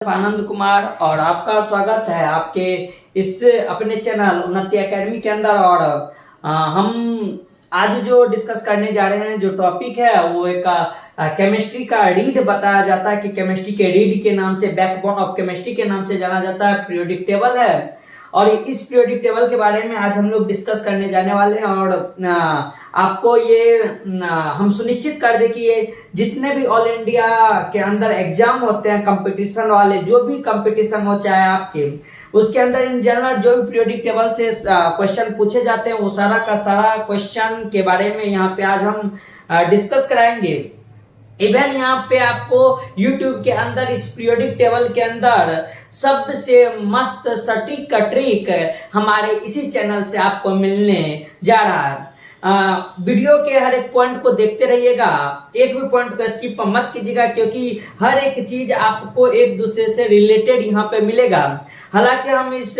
आनंद कुमार और आपका स्वागत है आपके इस अपने चैनल उन्नति एकेडमी के अंदर। और हम आज जो डिस्कस करने जा रहे हैं, जो टॉपिक है वो एक केमिस्ट्री का रीड बताया जाता है कि केमिस्ट्री के रीड के नाम से, बैकबोन ऑफ केमिस्ट्री के नाम से जाना जाता है, पीरियोडिक टेबल है। और इस पीरियोडिक टेबल के बारे में आज हम लोग डिस्कस करने जाने वाले हैं। और आपको ये हम सुनिश्चित कर दे कि ये जितने भी ऑल इंडिया के अंदर एग्जाम होते हैं कंपटीशन वाले, जो भी कंपटीशन हो चाहे आपके, उसके अंदर इन जनरल जो भी पीरियोडिक टेबल से क्वेश्चन पूछे जाते हैं वो सारा का सारा क्वेश्चन के बारे में यहाँ पे आज हम डिस्कस कराएंगे। इवन यहाँ पे आपको YouTube के अंदर इस पीरियोडिक टेबल के अंदर सबसे मस्त सटीक का ट्रिक हमारे इसी चैनल से आपको मिलने जा रहा है। वीडियो के हर एक पॉइंट को देखते रहिएगा, एक भी पॉइंट को स्किप मत कीजिएगा, क्योंकि हर एक चीज आपको एक दूसरे से रिलेटेड यहाँ पे मिलेगा। हालांकि हम इस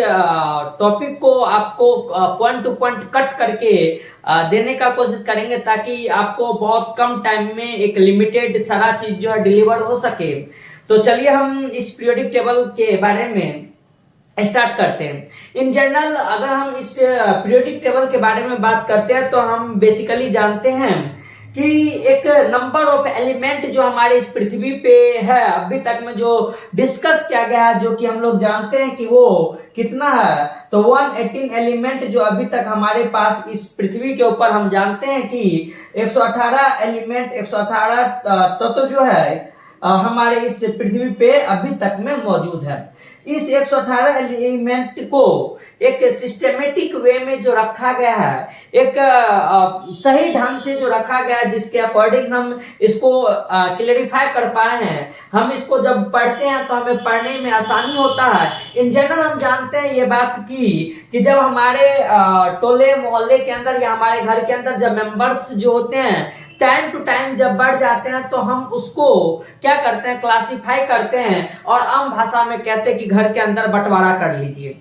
टॉपिक को आपको पॉइंट टू पॉइंट कट करके देने का कोशिश करेंगे, ताकि आपको बहुत कम टाइम में एक लिमिटेड सारा चीज जो है डिलीवर हो सके। तो चलिए हम इस पीरियोडिक टेबल के बारे में स्टार्ट करते हैं। इन जनरल अगर हम इस पीरियोडिक टेबल के बारे में बात करते हैं तो हम बेसिकली जानते हैं कि एक नंबर ऑफ एलिमेंट जो हमारे इस पृथ्वी पे है, अभी तक में जो डिस्कस किया गया है, जो कि हम लोग जानते हैं कि वो कितना है, तो 118 एलिमेंट जो अभी तक हमारे पास इस पृथ्वी के ऊपर हम जानते हैं कि 118 एलिमेंट, 118 तत्व जो है हमारे इस पृथ्वी पे अभी तक में मौजूद है। इस 118 एलिमेंट को एक सिस्टेमेटिक वे में जो रखा गया है, एक सही ढंग से जो रखा गया है, जिसके अकॉर्डिंग हम इसको क्लेरिफाई कर पाए हैं। हम इसको जब पढ़ते हैं तो हमें पढ़ने में आसानी होता है। इन जनरल हम जानते हैं ये बात कि जब हमारे टोले मोहल्ले के अंदर या हमारे घर के अंदर जब मेंबर्स जो होते हैं टाइम टू टाइम जब बढ़ जाते हैं तो हम उसको क्या करते हैं, क्लासिफाई करते हैं, और आम भाषा में कहते हैं कि घर के अंदर बंटवारा कर लीजिए।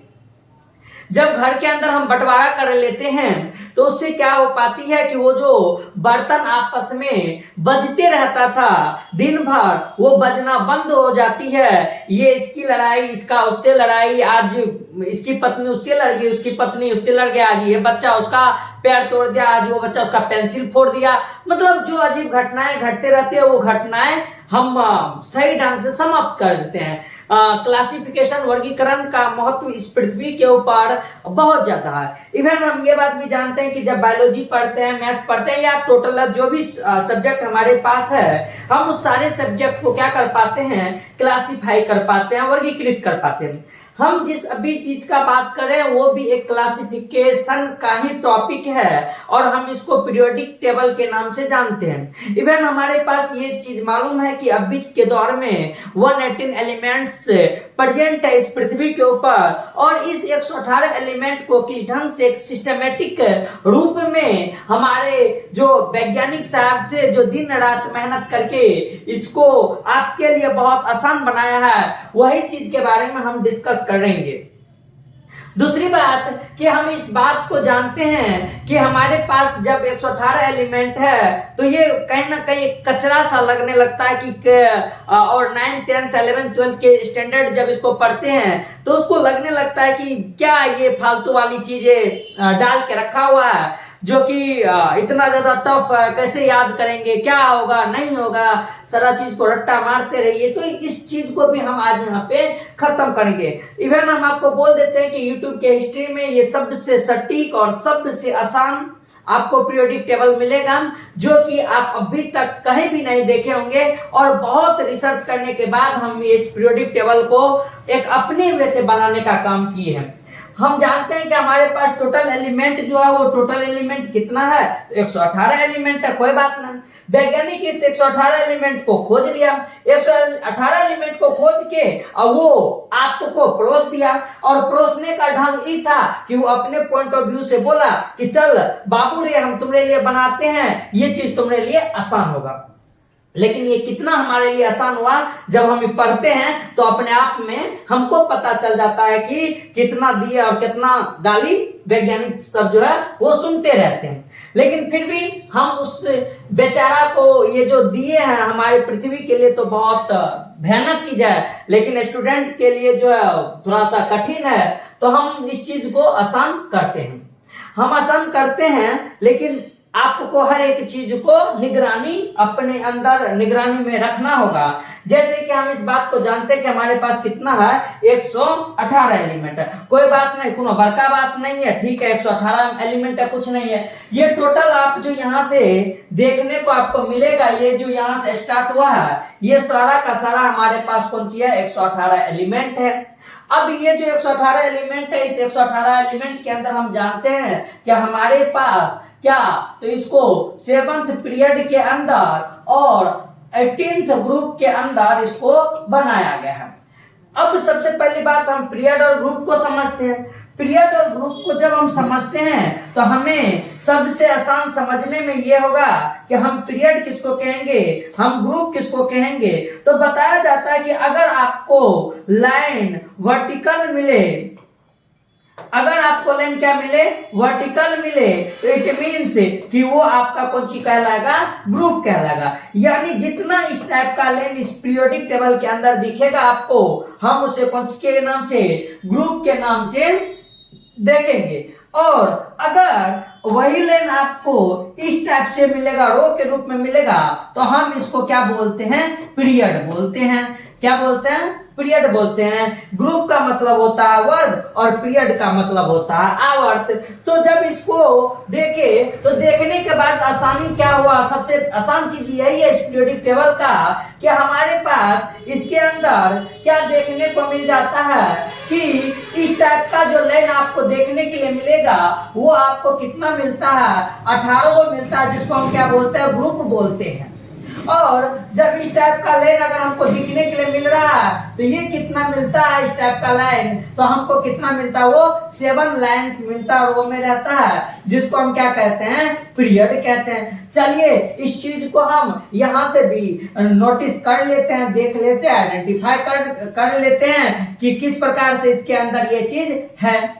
जब घर के अंदर हम बंटवारा कर लेते हैं तो उससे क्या हो पाती है कि वो जो बर्तन आपस में बजते रहता था दिन भर, वो बजना बंद हो जाती है। ये इसकी लड़ाई, इसका उससे लड़ाई, आज इसकी पत्नी उससे लड़ गई, उसकी पत्नी उससे लड़ गई, आज ये बच्चा उसका पैर तोड़ दिया, आज वो बच्चा उसका पेंसिल फोड़ दिया। मतलब जो अजीब घटनाएं घटते रहते हैं वो घटनाएं हम सही ढंग से समाप्त कर देते हैं। क्लासिफिकेशन, वर्गीकरण का महत्व इस पृथ्वी के ऊपर बहुत ज्यादा है। इवन हम ये बात भी जानते हैं कि जब बायोलॉजी पढ़ते हैं, मैथ पढ़ते हैं, या टोटल जो भी सब्जेक्ट हमारे पास है, हम उस सारे सब्जेक्ट को क्या कर पाते हैं, क्लासिफाई कर पाते हैं, वर्गीकृत कर पाते हैं। हम जिस अभी चीज का बात करें वो भी एक क्लासिफिकेशन का ही टॉपिक है, और हम इसको पीरियोडिक टेबल के नाम से जानते हैं। इवन हमारे पास ये चीज मालूम है कि अभी के दौर में 118 एलिमेंट्स प्रेजेंट है इस पृथ्वी के ऊपर, और इस 118 एलिमेंट को किस ढंग से एक सिस्टमेटिक रूप में हमारे जो वैज्ञानिक साहब थे, जो दिन रात मेहनत करके इसको आपके लिए बहुत आसान बनाया है, वही चीज के बारे में हम डिस्कस करेंगे। दूसरी बात कि हम इस बात को जानते हैं कि हमारे पास जब 118 एलिमेंट है तो ये कहीं ना कहीं कचरा सा लगने लगता है कि और 9th 10th 11th 12th के स्टैंडर्ड जब इसको पढ़ते हैं तो उसको लगने लगता है कि क्या ये फालतू वाली चीजें डाल के रखा हुआ है, जो कि इतना ज्यादा टफ है, कैसे याद करेंगे, क्या होगा नहीं होगा, सारा चीज को रट्टा मारते रहिए। तो इस चीज को भी हम आज यहाँ पे खत्म करेंगे। इवन हम आपको बोल देते हैं कि यूट्यूब के हिस्ट्री में ये सबसे सटीक और सबसे आसान आपको पीरियोडिक टेबल मिलेगा, जो कि आप अभी तक कहीं भी नहीं देखे होंगे। और बहुत रिसर्च करने के बाद हम इस पीरियोडिक टेबल को एक अपने वे से बनाने का काम किए हैं। हम जानते हैं कि हमारे पास टोटल एलिमेंट जो है, वो टोटल एलिमेंट कितना है, 118 एलिमेंट है। कोई बात नहीं, वैज्ञानिक इस 118 एलिमेंट को खोज लिया, 118 एलिमेंट को खोज के और वो आपको परोस दिया। और परोसने का ढंग ये था कि वो अपने पॉइंट ऑफ व्यू से बोला कि चल बाबू रे, हम तुम्हारे लिए बनाते हैं, ये चीज तुम्हारे लिए आसान होगा। लेकिन ये कितना हमारे लिए आसान हुआ, जब हम पढ़ते हैं तो अपने आप में हमको पता चल जाता है कि कितना दिया और कितना गाली वैज्ञानिक सब जो है वो सुनते रहते हैं। लेकिन फिर भी हम उस बेचारा को ये जो दिए हैं हमारे पृथ्वी के लिए तो बहुत भयानक चीज है, लेकिन स्टूडेंट के लिए जो है थोड़ा सा कठिन है, तो हम इस चीज को आसान करते हैं। हम आसान करते हैं, लेकिन आपको हर एक चीज को निगरानी अपने अंदर निगरानी में रखना होगा। जैसे कि हम इस बात को जानते हैं कि हमारे पास कितना है, 118 एलिमेंट है। कोई बात नहीं, कोनो बड़का बात नहीं है, ठीक है, 118 एलिमेंट है, कुछ नहीं है। ये टोटल आप जो यहाँ से देखने को आपको मिलेगा, ये जो यहाँ से स्टार्ट हुआ है, ये सारा का सारा हमारे पास कौन सी है, 118 एलिमेंट है। अब ये जो 118 एलिमेंट है, इस 118 एलिमेंट के अंदर हम जानते हैं कि हमारे पास क्या, तो इसको 7th पीरियड के अंदर और 18th ग्रुप के अंदर इसको बनाया गया है। अब सबसे पहली बात हम पीरियड और ग्रुप को समझते हैं। पीरियड और ग्रुप को जब हम समझते हैं तो हमें सबसे आसान समझने में ये होगा कि हम पीरियड किसको कहेंगे, हम ग्रुप किसको कहेंगे। तो बताया जाता है कि अगर आपको लाइन वर्टिकल मिले, अगर आपको लाइन क्या मिले, वर्टिकल मिले, तो इट मीन्स कि वो आपका कौन सी कहलाएगा, ग्रुप कहलाएगा। यानी जितना इस टाइप का लाइन इस पीरियोडिक टेबल के अंदर दिखेगा आपको, हम उसे कौन के नाम से, ग्रुप के नाम से देखेंगे। और अगर वही लाइन आपको इस टाइप से मिलेगा, रो के रूप में मिलेगा, तो हम इसको क्या बोलते हैं, पीरियड बोलते हैं। क्या बोलते हैं, पीरियड बोलते हैं। ग्रुप का मतलब होता है वर्ग और पीरियड का मतलब होता है आवर्त। तो जब इसको देखे तो देखने के बाद आसानी क्या हुआ, सबसे आसान चीज यही है इस पीरियोडिक टेबल का, कि हमारे पास इसके अंदर क्या देखने को मिल जाता है कि इस टाइप का जो लाइन आपको देखने के लिए मिलेगा, वो आपको कितना मिलता है, 18 को मिलता है, जिसको हम क्या बोलते हैं, ग्रुप बोलते हैं। और जब इस टाइप का लाइन अगर हमको दिखने के लिए मिल रहा है, तो ये कितना मिलता है, इस टाइप का लाइन, तो हमको कितना मिलता है, वो 7 लाइन्स मिलता है, रो में रहता है, जिसको हम क्या कहते हैं, पीरियड कहते हैं। चलिए इस चीज को हम यहाँ से भी नोटिस कर लेते हैं, देख लेते हैं, आइडेंटिफाई कर लेते हैं कि किस प्रकार से इसके अंदर ये चीज है।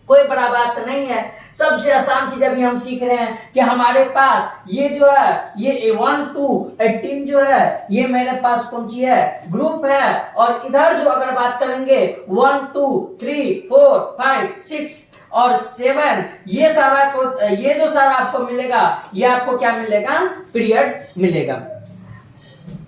कोई बड़ा बात नहीं है, सबसे आसान चीज अभी हम सीख रहे हैं कि हमारे पास ये जो है, ये 1 to 18 जो है, ये मेरे पास कौन सी है, ग्रुप है। और इधर जो अगर बात करेंगे 1 2 3 4 5 6 और 7, ये सारा को, ये जो सारा आपको मिलेगा, ये आपको क्या मिलेगा, पीरियड मिलेगा।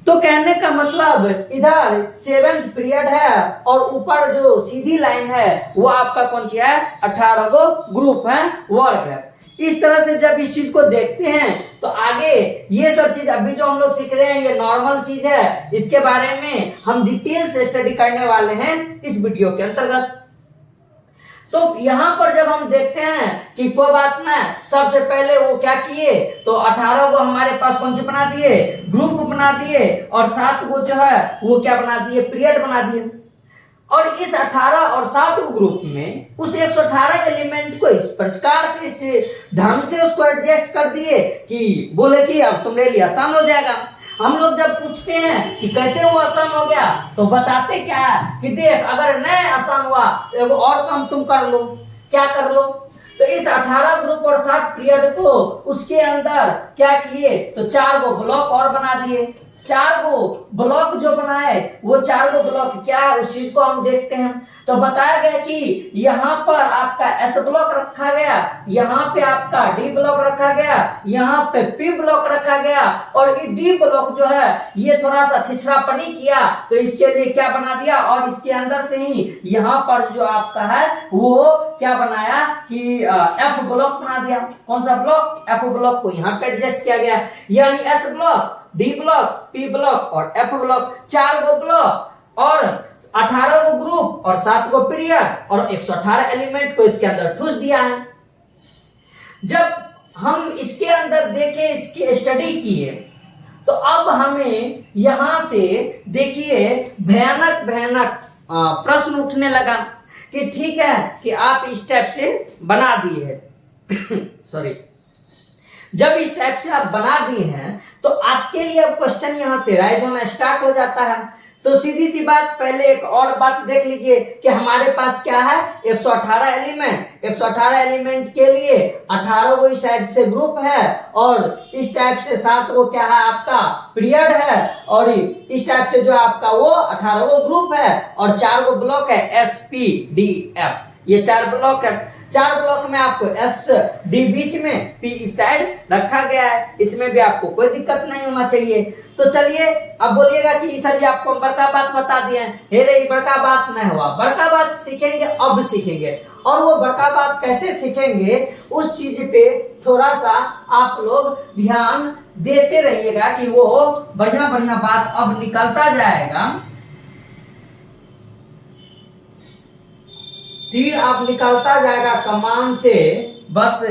तो कहने का मतलब इधर 7th पीरियड है और ऊपर जो सीधी लाइन है वो आपका कौन सी है, 18 गो ग्रुप है, वर्ग है। इस तरह से जब इस चीज को देखते हैं तो आगे ये सब चीज अभी जो हम लोग सीख रहे हैं ये नॉर्मल चीज है, इसके बारे में हम डिटेल से स्टडी करने वाले हैं इस वीडियो के अंतर्गत। तो यहाँ पर जब हम देखते हैं कि कोई बात ना, सबसे पहले वो क्या किए, तो 18 को हमारे पास कौन से बना दिए, ग्रुप बना दिए, और 7 को जो है वो क्या बना दिए, पीरियड बना दिए। और इस 18 और 7 ग्रुप में उस 118 एलिमेंट को इस प्रकार से, इस ढंग से उसको एडजस्ट कर दिए कि बोले कि अब तुम्हारे लिए आसान हो जाएगा। हम लोग जब पूछते हैं कि कैसे वो आसान हो गया, तो बताते क्या है कि देख, अगर नहीं आसान हुआ तो एगो और काम तुम कर लो। क्या कर लो, तो इस 18 ग्रुप और 7 पीरियड को उसके अंदर क्या किए, तो 4 गो ब्लॉक और बना दिए। 4 गो ब्लॉक जो बनाए, वो 4 गो ब्लॉक क्या है, उस चीज को हम देखते हैं। तो बताया गया कि यहाँ पर आपका एस ब्लॉक रखा गया, यहाँ पे आपका डी ब्लॉक रखा गया, यहाँ पे पी ब्लॉक रखा गया, और ये डी ब्लॉक जो है ये थोड़ा सा छिछरापनी किया, तो इसके लिए क्या बना दिया, और इसके अंदर से ही यहाँ पर जो आपका है वो क्या बनाया कि एफ ब्लॉक बना दिया। कौन सा ब्लॉक, एफ ब्लॉक को यहाँ पे एडजस्ट किया गया। यानी S block, D block, P block और एफ ब्लॉक, 4 गो ब्लॉक और 18 गो ग्रुप और 7 गो पीरियड और 118 एलिमेंट को इसके अंदर ठूस दिया है। जब हम इसके अंदर देखे, इसकी स्टडी किए, तो अब हमें यहां से देखिए भयानक भयानक प्रश्न उठने लगा कि ठीक है कि आप इस टाइप से बना दिए हैं सॉरी, जब इस टाइप से आप बना दिए हैं तो आपके लिए अब क्वेश्चन यहां से राइज होना स्टार्ट हो जाता है। तो सीधी सी बात, पहले एक और बात देख लीजिए कि हमारे पास क्या है, 118 एलिमेंट। 118 एलिमेंट के लिए 18 को इस साइड से ग्रुप है और इस टाइप से 7 को क्या है आपका पीरियड है और इस टाइप से जो आपका वो 18 को ग्रुप है और 4 को ब्लॉक है SPDF, ये 4 ब्लॉक है। 4 ब्लॉक में आपको S D बीच में, P इस साइड रखा गया है, इसमें भी आपको कोई दिक्कत नहीं होना चाहिए। तो चलिए अब बोलिएगा कि सर जी आपको बड़का बात बता दिए, हे रे बड़का बात नहीं हुआ। बड़का बात सीखेंगे, अब सीखेंगे, और वो बड़का बात कैसे सीखेंगे उस चीज पे थोड़ा सा आप लोग ध्यान देते रहिएगा कि वो बढ़िया बढ़िया बात अब निकलता जाएगा। तीर अब निकलता जाएगा कमान से, बस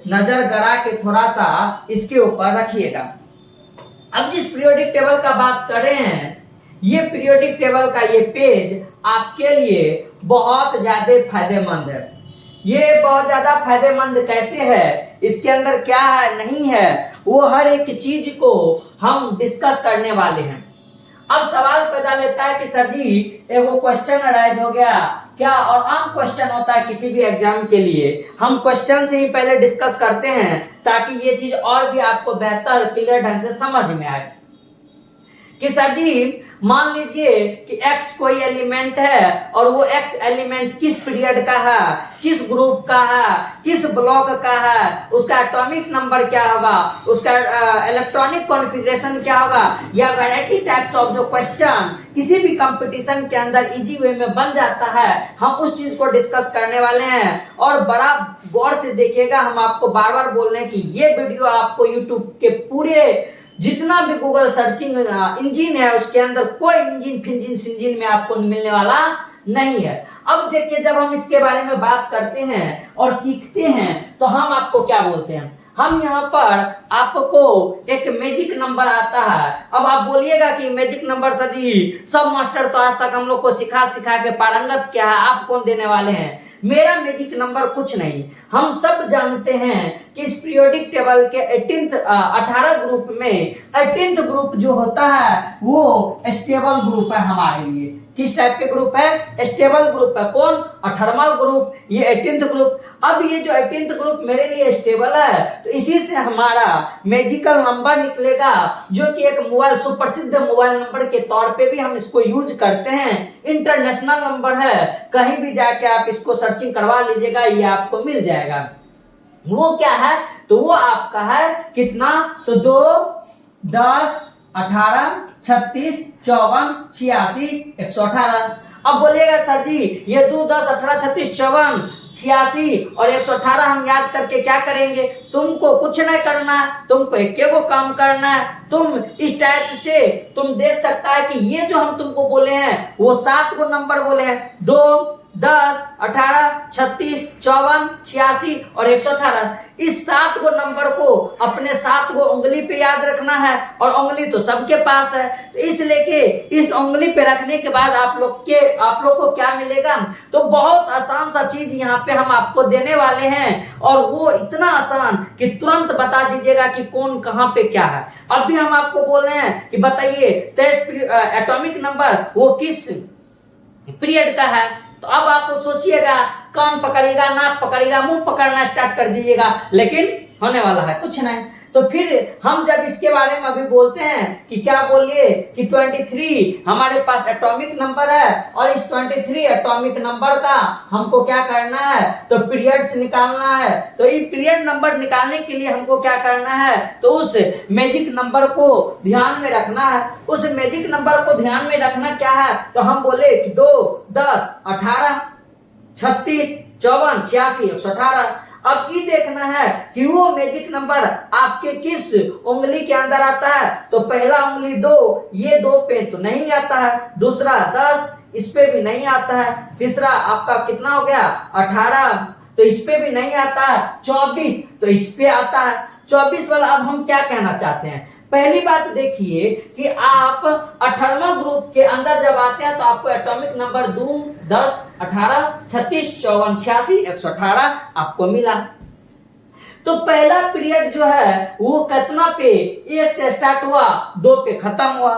नजर गड़ा के थोड़ा सा इसके ऊपर रखिएगा। अब जिस पीरियोडिक टेबल का बात कर रहे हैं, ये पीरियोडिक टेबल का ये पेज आपके लिए बहुत ज्यादा फायदेमंद है। ये बहुत ज्यादा फायदेमंद कैसे है, इसके अंदर क्या है नहीं है, वो हर एक चीज को हम डिस्कस करने वाले हैं। अब सवाल पैदा लेता है कि सर जी एगो क्वेश्चन अराइज हो गया क्या, और आम क्वेश्चन होता है किसी भी एग्जाम के लिए, हम क्वेश्चन से ही पहले डिस्कस करते हैं ताकि ये चीज और भी आपको बेहतर क्लियर ढंग से समझ में आए। कि सर जी मान लीजिए कि x कोई एलिमेंट है और वो x एलिमेंट किस पीरियड का है, किस ग्रुप का है, किस ब्लॉक का है, उसका एटॉमिक नंबर क्या होगा, उसका इलेक्ट्रॉनिक कॉन्फ़िगरेशन क्या होगा, या वैरायटी टाइप्स ऑफ जो क्वेश्चन किसी भी कंपटीशन के अंदर इजी वे में बन जाता है, हम उस चीज को डिस्कस करने वाले हैं। और बड़ा गौर से देखिएगा, हम आपको बार बार बोल रहे हैं कि ये वीडियो आपको यूट्यूब के पूरे जितना भी गूगल सर्चिंग इंजन है उसके अंदर कोई इंजन फिंजिन सिंजिन में आपको मिलने वाला नहीं है। अब देखिए जब हम इसके बारे में बात करते हैं और सीखते हैं तो हम आपको क्या बोलते हैं, हम यहाँ पर आपको एक मैजिक नंबर आता है। अब आप बोलिएगा कि मैजिक नंबर सर जी सब मास्टर तो आज तक हम लोग को सिखा के पारंगत क्या है, आप कौन देने वाले हैं। मेरा मैजिक नंबर कुछ नहीं, हम सब जानते हैं कि इस पीरियोडिक टेबल के 18 ग्रुप में 18th ग्रुप जो होता है वो स्टेबल ग्रुप है हमारे लिए। किस टाइप के ग्रुप है, स्टेबल ग्रुप है। कौन, 18वां ग्रुप, ये 18th ग्रुप। अब ये जो 18th ग्रुप मेरे लिए स्टेबल है तो इसी से हमारा मैजिकल नंबर निकलेगा, जो कि एक मोबाइल सुप्रसिद्ध मोबाइल नंबर के तौर पे भी हम इसको यूज करते हैं। इंटरनेशनल नंबर है, कहीं भी जाके आप इसको सर्चिंग करवा लीजिएगा, ये आपको मिल जाएगा। वो क्या है, तो वो आपका है कितना, तो 2, 10, 18, 36, 54, 86, 118। अब बोलिएगा सर जी ये 2, 10, 18, 36, 54, 86 और 118 हम याद करके क्या करेंगे, तुमको कुछ नहीं करना है, तुमको एक को काम करना है। तुम इस टाइप से तुम देख सकता है कि ये जो हम तुमको बोले हैं वो 7 को नंबर बोले हैं, 2, 10, 18, 36, 54, 86 और 118। इस 7 को नंबर को अपने 7 को उंगली पे याद रखना है, और उंगली तो सबके पास है, तो इसलिए कि इस उंगली पे रखने के बाद आप लोग को क्या मिलेगा, तो बहुत आसान सा चीज यहाँ पे हम आपको देने वाले हैं, और वो इतना आसान कि तुरंत बता दीजिएगा कि कौन कहाँ पे क्या है। अब भी हम आपको बोल रहे हैं कि बताइए एटॉमिक नंबर वो किस पीरियड का है। तो अब आप सोचिएगा, कान पकड़िएगा, नाक पकड़िएगा, मुंह पकड़ना स्टार्ट कर दीजिएगा, लेकिन होने वाला है कुछ नहीं। तो फिर हम जब इसके बारे में अभी बोलते हैं कि क्या बोलिए कि 23 हमारे पास एटॉमिक नंबर है, और इस 23 एटॉमिक नंबर का हमको क्या करना है, तो पीरियड्स निकालना है। तो ये पीरियड नंबर निकालने के लिए हमको क्या करना है, तो उस मैजिक नंबर को ध्यान में रखना है। उस मैजिक नंबर को ध्यान में रखना क्या है, तो हम बोले कि 2, 10, 18, 36, 54, 86, 118। अब ये देखना है कि वो मैजिक नंबर आपके किस उंगली के अंदर आता है। तो पहला उंगली 2, ये 2 पे तो नहीं आता है, दूसरा 10 इस पे भी नहीं आता है, तीसरा आपका कितना हो गया 18 तो इस पे भी नहीं आता है, 24 तो इस पे आता है। 24 वाला अब हम क्या कहना चाहते हैं, पहली बात देखिए कि आप 18वां ग्रुप के अंदर जब आते हैं तो आपको एटॉमिक नंबर 2, 10, 18, 36, 54, 86, 118 आपको मिला। तो पहला पीरियड जो है वो कितना पे 1 से स्टार्ट हुआ, 2 पे खत्म हुआ।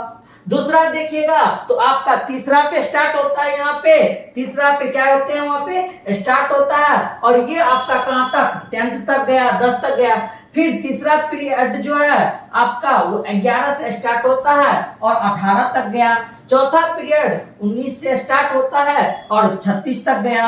दूसरा देखिएगा तो आपका तीसरा पे स्टार्ट होता है, यहाँ पे तीसरा पे क्या होते हैं, वहां पे स्टार्ट होता है, और ये आपका कहां तक, 10th तक गया, 10 तक गया। फिर तीसरा पीरियड जो है आपका वो 11 से स्टार्ट होता है और 18 तक गया। चौथा पीरियड 19 से स्टार्ट होता है और 36 तक गया।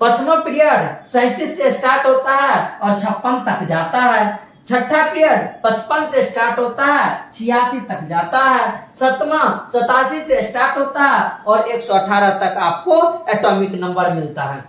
पांचवा पीरियड 37 से स्टार्ट होता है और 56 तक जाता है। छठा पीरियड 55 से स्टार्ट होता है, 86 तक जाता है। सतवां 87 से स्टार्ट होता है और 118 तक आपको एटॉमिक नंबर मिलता है।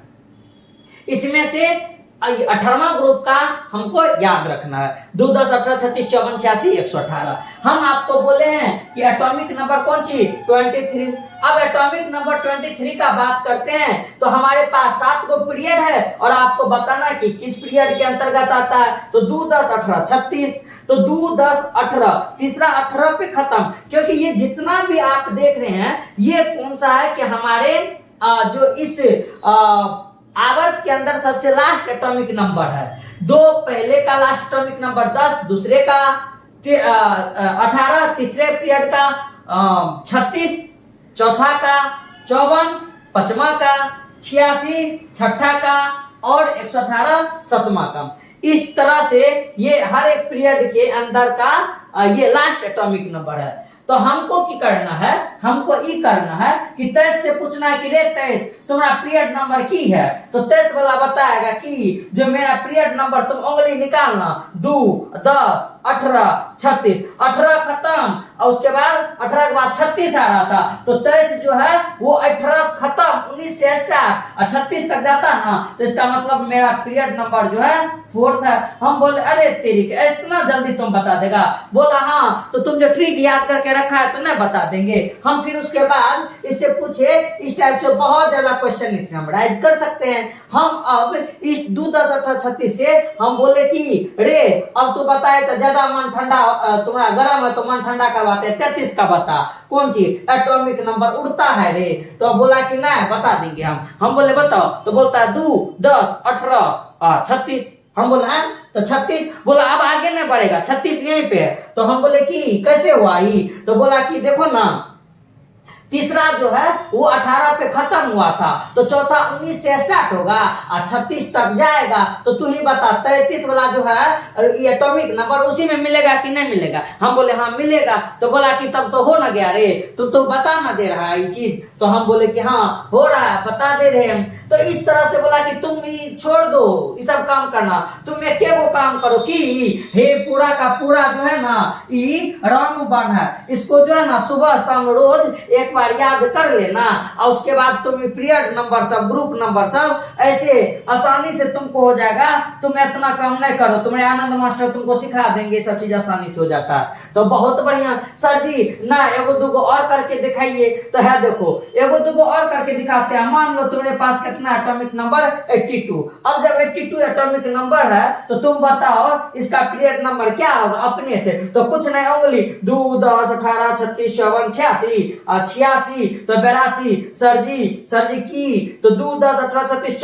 इसमें से 18वां ग्रुप का हमको याद रखना है, 2, 10, 18, 36, 54, 86, 118। हम आपको बोले हैं कि एटॉमिक नंबर कौन सी, 23। अब एटॉमिक नंबर 23 का बात करते हैं तो हमारे पास 7 गो पीरियड है और आपको बताना कि किस पीरियड के अंतर्गत आता है। तो 2, 10, 18, 36, तो 2, 10, 18, तीसरा 18 पे खत्म, क्योंकि ये जितना भी आप देख रहे हैं ये कौन सा है कि हमारे जो इस आवर्त के अंदर सबसे लास्ट एटॉमिक नंबर है। दो पहले का लास्ट एटॉमिक नंबर 10, दूसरे का 18, तीसरे पीरियड का 36, चौथा का 54, पांचवा का 86, छठा का और 118 सातवां का। इस तरह से ये हर एक पीरियड के अंदर का ये लास्ट एटॉमिक नंबर है। तो हमको की करना है, हमको ई करना है कि 23 से पूछना है कि रे 23 तुम्हारा पीरियड नंबर की है। तो 23 वाला बताएगा कि जो मेरा पीरियड नंबर, तुम उंगली निकालना, 2, 10, 18, 36, 18 खत्म और उसके बाद 18 के बाद 36 आ रहा था। तो 23 जो है वो 18 खत्म, 19 से स्टार्ट और 36 तक जाता ना, तो इसका मतलब मेरा पीरियड नंबर जो है 4th है। हम बोले अरे तेरी इतना जल्दी तुम बता देगा? बोला हाँ, तो तुम जो ट्रिक याद करके रखा है तो नहीं बता देंगे हम। फिर उसके बाद इससे पूछे, इस टाइप से बहुत ज्यादा क्वेश्चन इससे हम राइज कर सकते हैं। हम अब इस 2, 10, 18, 36 से हम बोले कि रे अब तू बताए तो ज्यादा मन ठंडा, तुम्हारा गर्म है तो मन ठंडा करवाते हैं, 33 का बता कौन चीज एटॉमिक नंबर उड़ता है रे। तो बोला कि नहीं बता देंगे हम बोले बताओ, तो बोलता है 2, 10, 18, 36। हम बोला है तो 36। बोला अब आगे नहीं बढ़ेगा, 36 यहीं पे है। तो हम बोले कि कैसे हुआ ही? तो बोला कि देखो ना, तीसरा जो है वो 18 पे खत्म हुआ था, तो चौथा 19 से स्टार्ट होगा और 36 तक जाएगा। तो तू ही बता 33 वाला जो है ये एटॉमिक नंबर उसी में मिलेगा कि नहीं मिलेगा? हम बोले हाँ मिलेगा। तो बोला कि तब तो हो ना गया रे, तू बता ना दे रहा है ये चीज। तो हम बोले कि हाँ हो रहा है, बता दे रहे हम। तो इस तरह से बोला कि तुम ये छोड़ दो ये सब काम करना, तुम एक वो काम करो कि हे पूरा का पूरा जो है ना ये रामबाण है, इसको जो है ना सुबह शाम रोज एक बार याद कर लेना और उसके बाद तुम पीरियड नंबर सब, ग्रुप नंबर सब ऐसे आसानी से तुमको हो जाएगा। तुम इतना काम नहीं करो, तुम्हारे आनंद मास्टर तुमको सिखा देंगे, सब चीज आसानी से हो जाता है। तो बहुत बढ़िया सर जी ना, एगो दूगो और करके दिखाइए। तो है देखो एगो दूगो और करके दिखाते हैं। मान लो तुम्हारे पास कितना एटॉमिक नंबर 82। अब जब 82 एटॉमिक नंबर है तो तुम बताओ इसका पीरियड नंबर क्या होगा अपने से? तो कुछ नहीं, उंगली 2, 10, 18, 36, 54, 86, 86 तो 82। सर जी की तो 2, 10, 18, 36,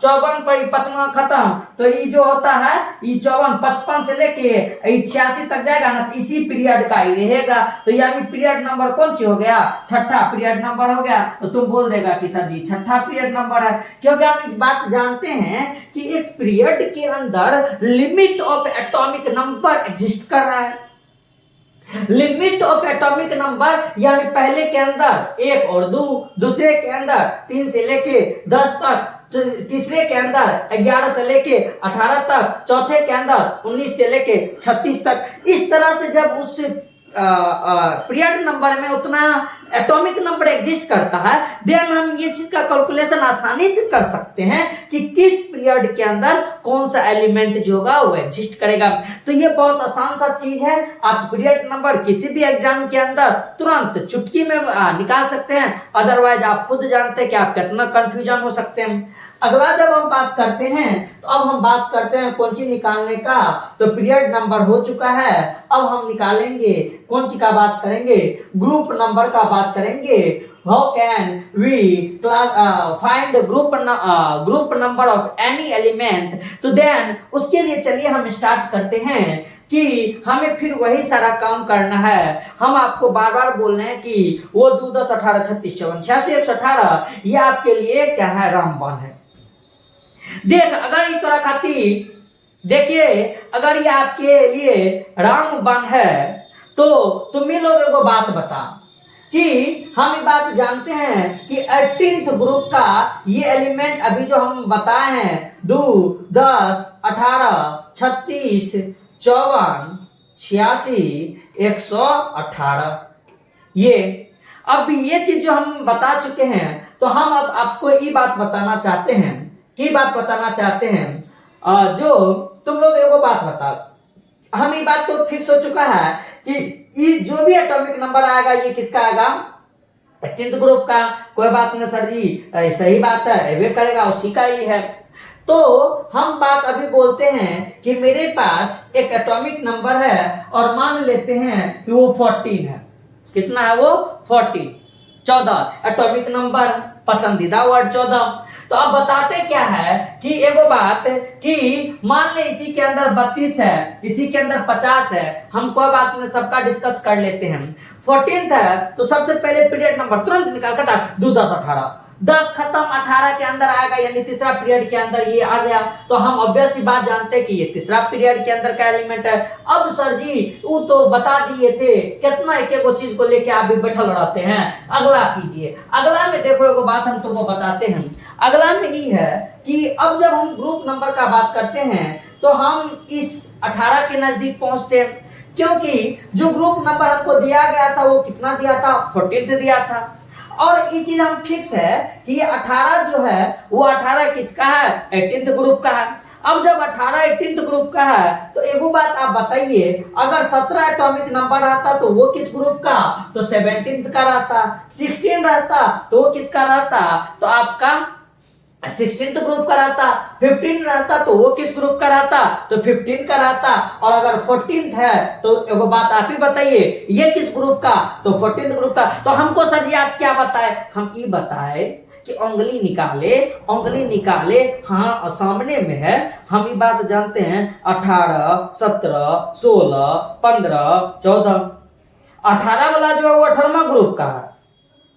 54 पर 55 खत्म। तो ये जो होता है ये 54, 55 से लेके 86 तक जाएगा ना, तो इसी पीरियड का ही रहेगा। तो यानी पीरियड नंबर कौन सी हो गया? छठा पीरियड नंबर हो गया। तो तुम बोल देगा कि सर जी छठा पीरियड नंबर है, क्योंकि हम इस बात जानते हैं कि एक पीरियड के अंदर limit of atomic number exist कर रहा है। लिमिट ऑफ एटॉमिक नंबर यानी पहले के अंदर 1 और 2, दूसरे के अंदर 3 से लेके 10 तक, तीसरे के अंदर 11 से लेके 18 तक, चौथे के अंदर 19 से लेके 36 तक। इस तरह से जब उस पीरियड नंबर में उतना एटॉमिक नंबर एग्जिस्ट करता है, देन हम ये चीज का कैलकुलेशन आसानी से कर सकते हैं कि किस पीरियड के अंदर कौन सा एलिमेंट जो होगा वो एग्जिस्ट करेगा। तो ये बहुत आसान सा चीज है। आप पीरियड नंबर किसी भी एग्जाम के अंदर तुरंत चुटकी में निकाल सकते हैं, अदरवाइज आप खुद जानते हैं कि आप कितना कंफ्यूजन हो सकते हैं। अगला जब हम बात करते हैं तो अब हम बात करते हैं कौन सी निकालने का। तो पीरियड नंबर हो चुका है, अब हम निकालेंगे कौन सी का बात करेंगे? ग्रुप नंबर का बात करेंगे। How can we find group number of any element. तो देन उसके लिए चलिए हम स्टार्ट करते हैं कि हमें फिर वही सारा काम करना है। हम आपको बार बार बोल रहे हैं कि वो 2 10 18 36 54 86 118 ये आपके लिए क्या है, रामबाण है। देख अगर ये तोरा खातिर देखिए अगर ये आपके लिए रामबाण है तो तुम ही लोग एगो बात बता कि हम ये बात जानते हैं कि 18th ग्रुप का ये एलिमेंट अभी जो हम बताए हैं 2 10 18 36 54 86 118 ये अब ये चीज जो हम बता चुके हैं तो हम अब आपको ये बात बताना चाहते हैं जो तुम लोग एगो बात बता, हम ये बात तो फिक्स हो चुका है कि ये जो भी एटॉमिक नंबर आएगा ये किसका आएगा, 18th ग्रुप का। कोई बात नहीं सर जी, सही बात है, वे करेगा उसी का ही है। तो हम बात अभी बोलते हैं कि मेरे पास एक एटॉमिक नंबर है और मान लेते हैं कि वो 14 है। कितना है वो, 14 एटॉमिक नंबर, पसंदीदा वर्ड 14। तो अब बताते क्या है कि एगो बात कि मान ले इसी के अंदर 32 है, इसी के अंदर 50 है, हम कोई बात नहीं सबका डिस्कस कर लेते हैं। 14th है तो सबसे पहले पीरियड नंबर तुरंत निकाल कटा 2 10 18 10 खत्म 18 के अंदर आएगा, यानी तीसरा पीरियड के अंदर ये आ गया। तो हम ऑब्वियस बात जानते हैं कि ये तीसरा पीरियड के अंदर का एलिमेंट है। अब सर जी वो तो बता दिए थे, कितना एक एक चीज को लेके आप भी बैठल रहते हैं। अगला कीजिए, अगला में देखो एगो बात हम तुमको बताते हैं। अगला में ये है कि अब जब हम ग्रुप नंबर का बात करते हैं तो हम इस 18 के नजदीक पहुंचते हैं, क्योंकि जो ग्रुप नंबर हमको दिया गया था वो कितना दिया था, 14 दिया था। और ये चीज हम फिक्स है कि ये 18 जो है वो 18 किसका है, 18th ग्रुप का है। अब जब 18 18th ग्रुप का है तो एगो बात आप बताइए, अगर 17 एटॉमिक नंबर रहता तो वो किस ग्रुप का, तो 17th का रहता। 16 रहता तो वो किसका रहता, तो आपका 16th ग्रुप का रहता। 15 रहता तो वो किस ग्रुप का रहता, तो 15 का रहता। और अगर 14th है तो एगो बात आप ही बताइए ये किस ग्रुप का, तो 14th ग्रुप का। तो हमको सर जी आप क्या बताए, हम ये बताए कि उंगली निकाले, हाँ सामने में है। हम ये बात जानते हैं 18 17 16 15 14 18 वाला जो है वो 18वां ग्रुप का है।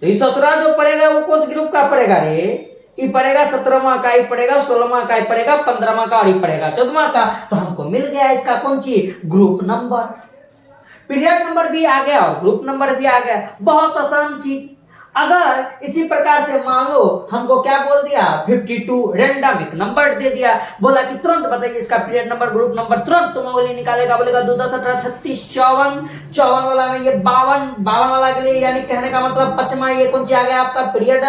तो ये ससुरा जो पड़ेगा वो कौन ग्रुप का पड़ेगा रे, ये पड़ेगा 17वां का, ये पड़ेगा 16वां का, ये पड़ेगा 15वां का और ये पड़ेगा 14वां का। तो हमको मिल गया इसका कौन चीज, ग्रुप नंबर। पीरियड नंबर भी आ गया और ग्रुप नंबर भी आ गया, बहुत आसान चीज। अगर इसी प्रकार से मान लो हमको क्या बोल दिया 52 रैंडम एक नंबर दे दिया, बोला कि तुरंत बताइए इसका पीरियड नंबर ग्रुप नंबर, तुरंत तुम उंगली निकालेगा, बोलेगा 2 10 18 36 54 वाला में ये 52 वाला के लिए, यानी कहने का मतलब 5वां ये कौन सी आ गया आपका पीरियड।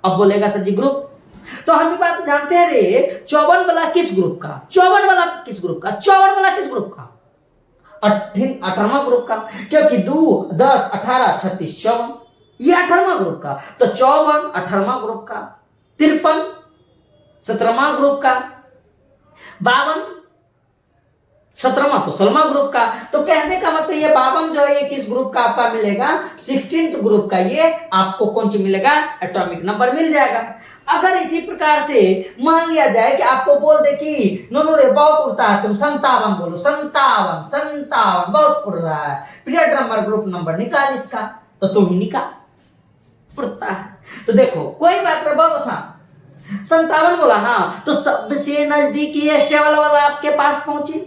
अब बोलेगा सर जी ग्रुप। तो हम ये बात जानते हैं रे 54 वाला किस ग्रुप का, 54 वाला किस ग्रुप का, 54 वाला किस ग्रुप का, 18वां ग्रुप का, क्योंकि 2 10 18 36 54 ये 18वां ग्रुप का। तो 54 18वां ग्रुप का, 53 17वां ग्रुप का, 52 17वां तो 16वां ग्रुप का। तो कहने का मतलब ये 52 जो है ये किस ग्रुप का आपका मिलेगा, 16th ग्रुप का। ये आपको कौन सी मिलेगा, एटॉमिक नंबर मिल जाएगा। अगर इसी प्रकार से मान लिया जाए कि आपको बोल दे कि नो रे बहुत उड़ता है, तुम 57 बोलो, 57 बहुत उड़ रहा है, पीरियड नंबर ग्रुप नंबर निकाल इसका, तो तुम निकाल उड़ता है। तो देखो कोई बात नहीं, बहुत आसान। 57 बोला ना तो सबसे नजदीकी स्टेबल वाला आपके पास पहुंचे,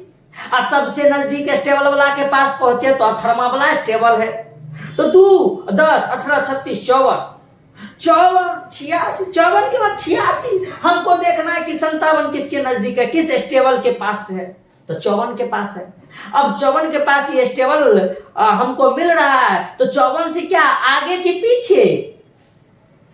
और सबसे नजदीक स्टेबल वाला के पास पहुंचे तो 18वां वाला स्टेबल है। तो 2 10 18 36 54 56 के बाद 86 हमको देखना है कि 57 किसके नजदीक है, किस स्टेबल के पास है, तो 54 के पास है। अब 54 के पास ये स्टेबल हमको मिल रहा है, तो 54 से क्या आगे की पीछे,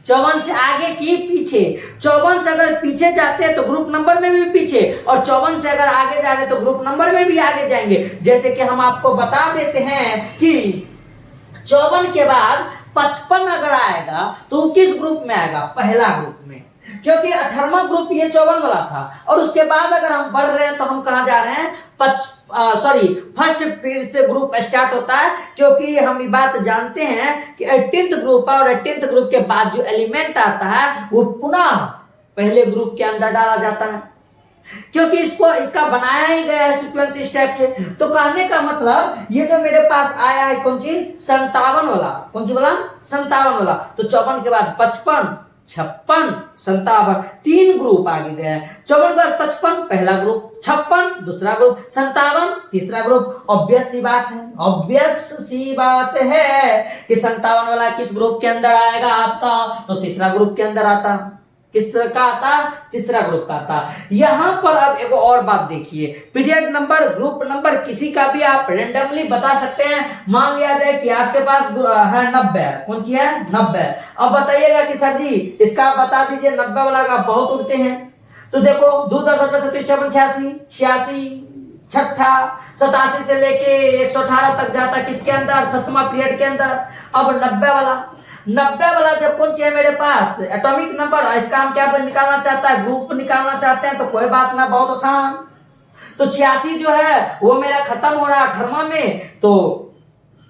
54 से आगे की पीछे। 54 से अगर पीछे जाते हैं तो ग्रुप नंबर में भी पीछे, और 54 से अगर आगे जा रहे हैं तो ग्रुप नंबर में भी आगे जाएंगे। जैसे कि हम आपको बता देते हैं कि 54 के बाद 55 अगर आएगा तो वो किस ग्रुप में आएगा? पहला ग्रुप में, क्योंकि 18वां ग्रुप ये 54 वाला था। और उसके बाद अगर हम बढ़ रहे हैं तो हम कहाँ जा रहे हैं? फर्स्ट फिर से ग्रुप स्टार्ट होता है, क्योंकि हम ये बात जानते हैं कि 18th ग्रुप है और 18th ग्रुप के बाद जो एलिमेंट आता है वो पुनः पहले ग्रुप के अंदर डाला जाता है, क्योंकि इसका बनाया ही गया है सीक्वेंस इस टाइप से। तो कहने का मतलब ये जो मेरे पास आया है कौन सी? 57 वाला। कौन सी वाला? 57 वाला। तो 54 के बाद 55, 56, 57, 3 ग्रुप आगे गए हैं। 54 के बाद 55 पहला ग्रुप, 56 दूसरा ग्रुप, 57 तीसरा ग्रुप। ऑब्वियस सी बात है कि 57 वाला किस ग्रुप के अंदर आएगा आपका? तो तीसरा ग्रुप के अंदर आता। किस तरह का आता? तीसरा ग्रुप का आता। यहां पर अब एक और बात देखिए, पीरियड नंबर, ग्रुप नंबर किसी का भी आप रेंडमली बता सकते हैं। मान लिया जाए कि आपके पास है 90, कौन सी है? 90। अब बताइएगा कि सर जी इसका आप बता दीजिए, 90 वाला का बहुत उड़ते हैं। तो देखो 2 10 18 37 86 86 छठा 87 से लेके 118 तक जाता किसके अंदर? 7वां पीरियड के अंदर। अब 90 वाला जब कौन है मेरे पास? Atomic number. इसका हम क्या निकालना चाहता है? ग्रुप निकालना चाहते हैं, तो कोई बात ना, बहुत आसान। तो 86 जो है वो मेरा खत्म हो रहा है 18वां में, तो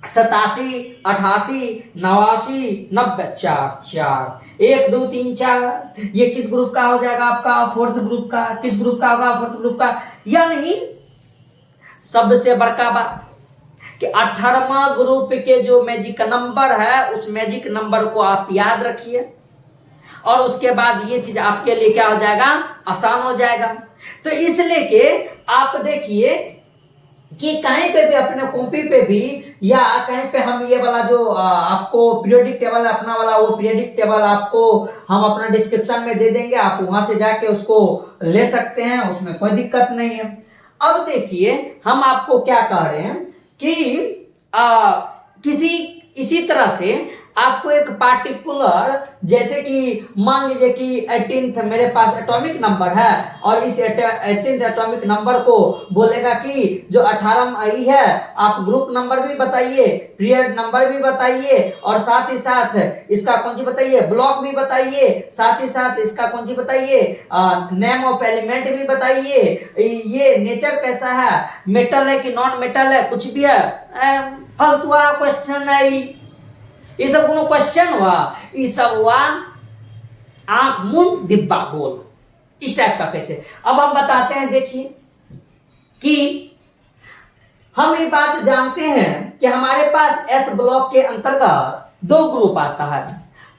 87 88 89 90 4 1 2 3 4। ये किस ग्रुप का हो जाएगा आपका? फोर्थ ग्रुप का। किस ग्रुप का होगा? फोर्थ ग्रुप का। यानी सबसे बड़का बात कि 18वां ग्रुप के जो मैजिक नंबर है उस मैजिक नंबर को आप याद रखिए, और उसके बाद ये चीज आपके लिए क्या हो जाएगा? आसान हो जाएगा। तो इसलिए के आप देखिए कि कहीं पे भी अपने कॉपी पे भी या कहीं पे हम ये वाला जो आपको पीरियोडिक टेबल है अपना वाला, वो पीरियोडिक टेबल आपको हम अपना डिस्क्रिप्शन में दे देंगे, आप वहां से जाके उसको ले सकते हैं, उसमें कोई दिक्कत नहीं है। अब देखिए हम आपको क्या कह रहे हैं कि किसी इसी तरह से आपको एक पार्टिकुलर, जैसे कि मान लीजिए कि 18th मेरे पास एटॉमिक नंबर है, और इस 18th एटॉमिक नंबर को बोलेगा कि जो 18 आई है आप ग्रुप नंबर भी बताइए, पीरियड नंबर भी बताइए, और साथ ही साथ इसका कौन सी बताइए? ब्लॉक भी बताइए, साथ ही साथ इसका कौन सी बताइए? नेम ऑफ एलिमेंट भी बताइए, ये नेचर कैसा है, मेटल है कि नॉन मेटल है, कुछ भी है। फालतुआ क्वेश्चन है ये सब, कोनो क्वेश्चन हुआ? ये सब हुआ आंख मुंह डिब्बा गोल, इस टाइप का कैसे। अब हम बताते हैं, देखिए कि हम ये बात जानते हैं कि हमारे पास एस ब्लॉक के अंतर्गत 2 ग्रुप आता है,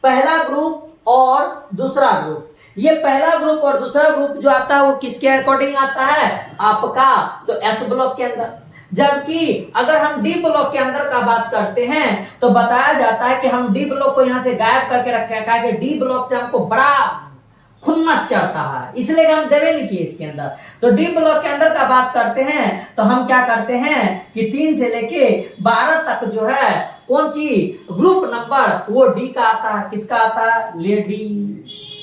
पहला ग्रुप और दूसरा ग्रुप। ये पहला ग्रुप और दूसरा ग्रुप जो आता है वो किसके अकॉर्डिंग आता है? आपका तो एस ब्लॉक के अंदर। जबकि अगर हम डी ब्लॉक के अंदर का बात करते हैं तो बताया जाता है कि हम डी ब्लॉक को यहां से गायब करके रखे हैं, कि डी ब्लॉक से हमको बड़ा खुन्नस चढ़ता है, इसलिए हम देवे नहीं किए इसके अंदर। तो डी ब्लॉक के अंदर का बात करते हैं तो हम क्या करते हैं कि 3 से लेके 12 तक जो है कौन सी ग्रुप नंबर वो डी का आता है। किसका आता है? लेडी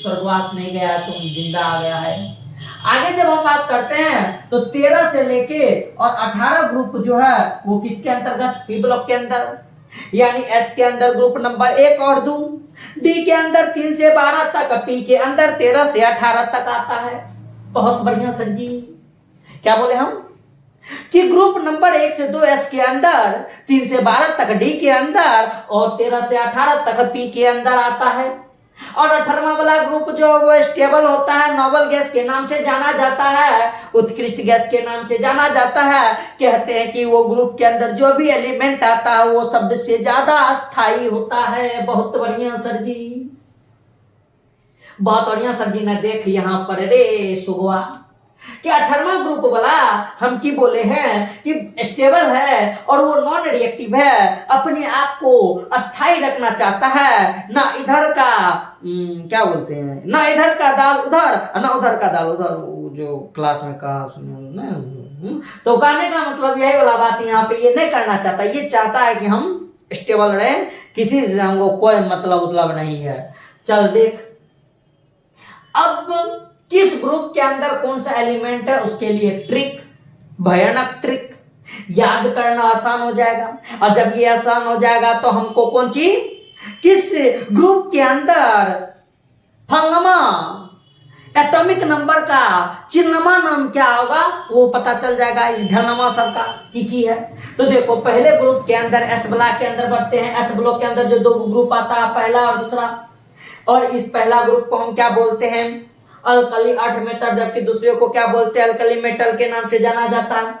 स्वर्गवास नहीं गया, तुम जिंदा आ गया है। आगे जब हम बात करते हैं तो 13 से लेके और 18 ग्रुप जो है वो किसके अंतर्गत? पी ब्लॉक के अंदर। यानी एस के अंदर ग्रुप नंबर 1 और 2, डी के अंदर 3 से 12 तक, पी के अंदर 13 से 18 तक आता है। बहुत बढ़िया सर जी। क्या बोले हम? कि ग्रुप नंबर 1 से 2 एस के अंदर, 3 से 12 तक डी के अंदर, और 13 से 18 तक पी के अंदर आता है। और 18वां वाला ग्रुप जो वो स्टेबल होता है, नोबल गैस के नाम से जाना जाता है, उत्कृष्ट गैस के नाम से जाना जाता है। कहते हैं कि वो ग्रुप के अंदर जो भी एलिमेंट आता है वो सबसे ज्यादा अस्थाई होता है। बहुत बढ़िया सर जी, बहुत बढ़िया सर जी ने देख यहां पर रे सुगवा कि 18वां ग्रुप वाला हम की बोले हैं कि स्टेबल है और वो नॉन रिएक्टिव है, अपने आप को अस्थाई रखना चाहता है, ना इधर का क्या बोलते हैं, ना इधर का दाल उधर ना उधर का दाल उधर, जो क्लास में कहा सुनो। तो कहने का मतलब यही वाला बात यहाँ पे ये नहीं करना चाहता, ये चाहता है कि हम स्टेबल रहे, किसी से हमको कोई मतलब नहीं है। चल देख अब किस ग्रुप के अंदर कौन सा एलिमेंट है, उसके लिए ट्रिक, भयानक ट्रिक, याद करना आसान हो जाएगा। और जब ये आसान हो जाएगा तो हमको कौन सी किस ग्रुप के अंदर फंगमा एटॉमिक नंबर का चिन्हमा नाम क्या होगा वो पता चल जाएगा इस ढलनमा सबका की है। तो देखो पहले ग्रुप के अंदर एस ब्लॉक के अंदर बढ़ते हैं। एस ब्लॉक के अंदर जो दो ग्रुप आता है, पहला और दूसरा, और इस पहला ग्रुप को हम क्या बोलते हैं, अल्कली अर्थ मेटल, जबकि दूसरे को क्या बोलते हैं, अल्कली मेटल के नाम से जाना जाता है।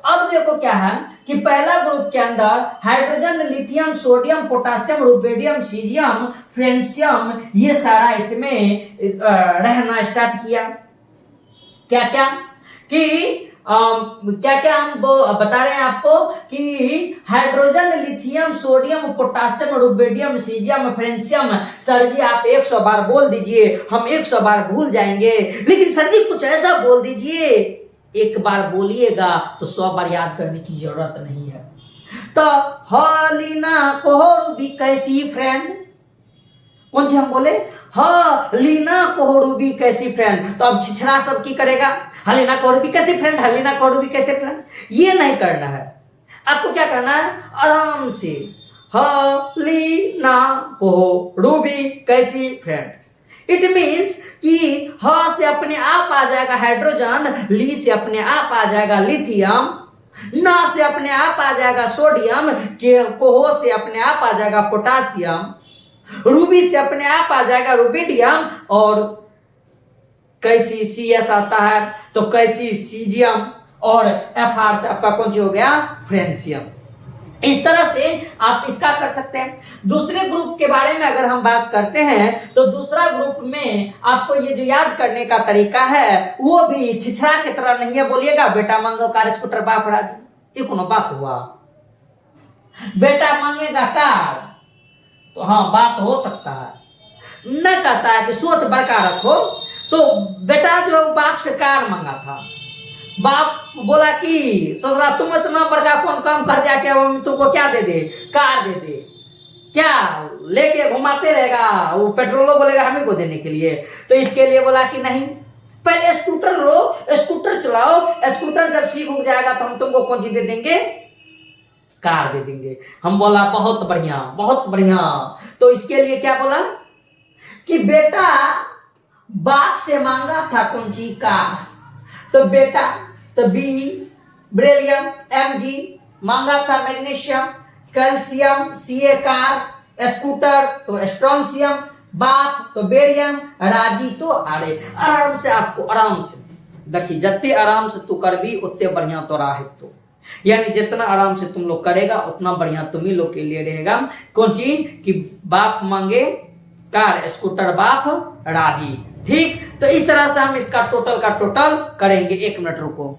अब देखो क्या है कि पहला ग्रुप के अंदर hydrogen, lithium, sodium, potassium, rubidium, caesium, francium, ये सारा इसमें रहना स्टार्ट किया। क्या क्या कि क्या क्या हम बता रहे हैं आपको कि hydrogen, lithium, sodium, potassium, rubidium, caesium, francium. Sir ji आप 100 बार बोल दीजिए, हम 100 बार भूल जाएंगे। लेकिन सर जी कुछ ऐसा बोल दीजिए, एक बार बोलिएगा तो 100 बार याद करने की जरूरत नहीं है। तो हलीना कोहरुबी कैसी फ्रेंड, कौन सी हम बोले, हलीना कोहरुबी कैसी फ्रेंड। तो अब छिछरा सब की करेगा, हलीना कोहरुबी कैसी फ्रेंड, हलीना कोहरुबी कैसे फ्रेंड, ये नहीं करना है। आपको क्या करना है, आराम से हलीना कोहरुबी कैसी फ्रेंड। इट मीन्स कि ह से अपने आप आ जाएगा हाइड्रोजन, ली से अपने आप आ जाएगा लिथियम, ना से अपने आप आ जाएगा सोडियम, के कोहो से अपने आप आ जाएगा पोटासियम, रूबी से अपने आप आ जाएगा रुबिडियम, और कैसी सी एस आता है तो कैसी सीजियम, और एफ आर से आपका कौन सी हो गया, फ्रेंशियम। इस तरह से आप इसका कर सकते हैं। दूसरे ग्रुप के बारे में अगर हम बात करते हैं तो दूसरा ग्रुप में आपको ये जो याद करने का तरीका है वो भी छिछरा की तरह नहीं है। बोलिएगा बेटा मांगो कार स्कूटर बाप राजी, ये कोनो बात हुआ, बेटा मांगेगा कार तो हाँ बात हो सकता है। न कहता है कि सोच बड़का रखो। तो बेटा जो बाप से कार मांगा था, बाप बोला कि ससुरा तुम इतना बड़का कौन काम कर जाके हम तुमको क्या दे दे, कार दे दे, क्या लेके घुमाते रहेगा, वो पेट्रोलो बोलेगा हमें को देने के लिए। तो इसके लिए बोला कि नहीं, पहले स्कूटर लो, स्कूटर चलाओ, स्कूटर जब सीख हो जाएगा तो हम तुमको कौन सी दे देंगे, कार दे देंगे। हम बोला बहुत बढ़िया बहुत बढ़िया। तो इसके लिए क्या बोला कि बेटा बाप से मांगा था कौन सी कार, तो बेटा तो बी बेरिलियम, एम जी मांगा था मैग्नीशियम, कैल्शियम, सी ए कार, स्कूटर तो स्ट्रोंशियम, बाप तो बेरियम, राजी तो आरे। आराम से आपको आराम से देखिए, जितने आराम से तू कर भी उतने बढ़िया तो राह तो, यानी जितना आराम से तुम लोग करेगा उतना बढ़िया तुम ही लोग के लिए रहेगा। कौन चीज कि बाप मांगे कार, स्कूटर बाप राजी। ठीक, तो इस तरह से हम इसका टोटल का टोटल करेंगे। 1 मिनट रुको।